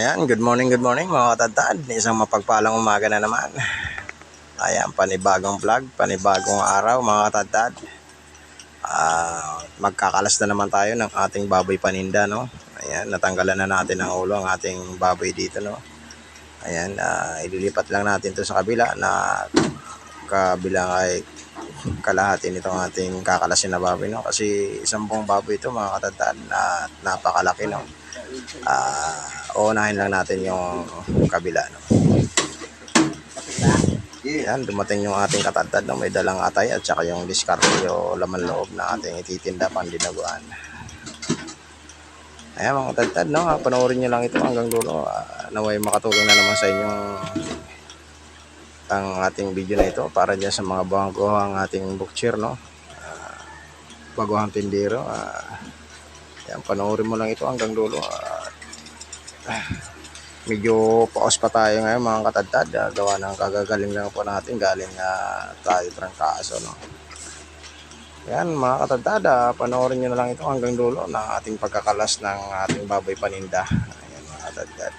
Ayan, good morning mga katadtad. Isang mapagpalang umaga na naman. Ayan, panibagong vlog, panibagong araw mga katadtad. Magkakalas na naman tayo ng ating baboy paninda, no? Ayan, natanggalan na natin ang ulo ang ating baboy dito, no? Ayan, ililipat lang natin to sa kabila na kabilang ay kalahati nitong ating kakalasin na baboy, no? Kasi isang buong baboy ito mga katadtad at napakalaki, no? Uunahin lang natin yung kabila, no? Yan, dumating yung ating katadtad, no? May dalang atay at saka yung diskarte o laman loob na ating ititinda pang dinaguan. Ayan mga katadtad, no? Panoorin nyo lang ito hanggang dulo. Naway makatulong na naman sa inyong ang ating video na ito para dyan sa mga baguhang ating butcher, no? Baguhang tindero. Yan, panoorin mo lang ito hanggang dulo. Medyo paos pa tayo ngayon mga katadtad, gawa ng kagagaling lang po natin galing tayo trangkaso, no? Yan mga katadtad, panoorin nyo na lang ito hanggang dulo ng ating pagkakalas ng ating baboy paninda. Ayan mga katadtad.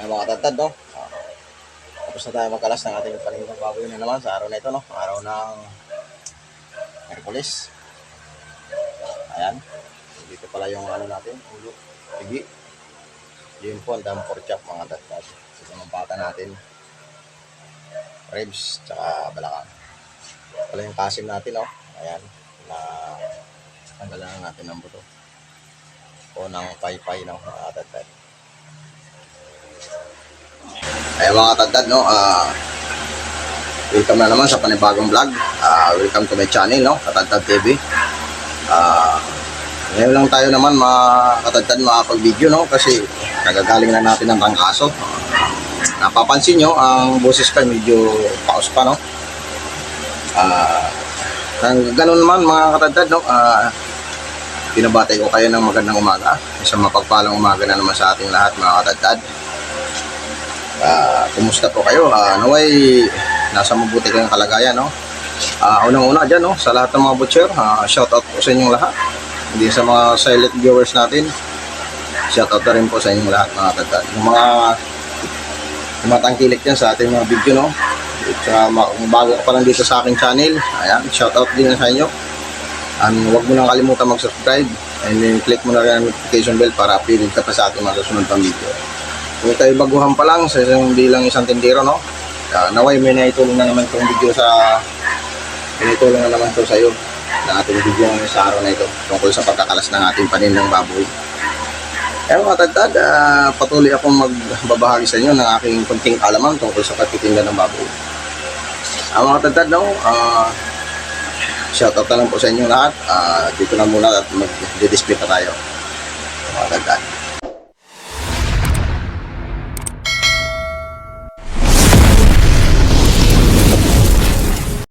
Ay, mga tatad, no? Tapos na tayo magkalas ng ating panindang baboy na naman sa araw na ito, no? Araw ng Merkulis. Ayan. Dito pala yung ano natin, ulo, tigi. Yun po, ang dam pork chop, mga tatad. Ito ang pata natin. Ribs, tsaka balakang. Pala yung kasim natin, no? Ayan. Na tanggalan natin ng buto. O ng pay-pay, no? Mga tatad. Ay mga tatad, no, welcome na naman sa panibagong vlog. Welcome to my channel, no, Katadtad TV. Ngayon lang tayo naman mga katadtad makapag-video, no, kasi nagagaling na natin ng trangkaso. Napapansin nyo, ang boses ko medyo paus pa, no. Ganun naman mga katadtad, no, pinabati ko kayo ng magandang umaga. Isang mapagpalang umaga na naman sa ating lahat mga katadtad. Kumusta po kayo? Naway nasa mabuti kayong kalagayan, no? Unang-una dyan, no? Sa lahat ng mga butcher, shoutout po sa inyong lahat. Hindi sa mga silent viewers natin, shoutout na rin po sa inyong lahat mga tatad. Yung mga tumatangkilik dyan sa ating mga video, no? At kung bago ka pa lang dito sa aking channel, ayan, shoutout din sa inyo. Huwag mo nang kalimutan mag-subscribe and then click mo na rin ang notification bell para updated ka pa sa ating mga susunod pang video. Kung tayo baguhan pa lang sa hindi lang isang tindero, no? Naway may naitulong na naman itong video naitulong na naman ito sa iyo na ating video ngayon sa araw na ito tungkol sa pagkakalas ng ating paninang baboy. Kaya mga tatad, patuloy akong magbabahagi sa inyo ng aking kunting kalaman tungkol sa pagtitinda ng baboy. Mga tatad, no? Shoutout na lang po sa inyo lahat. Dito na muna at mag-display pa tayo. Mga tatad.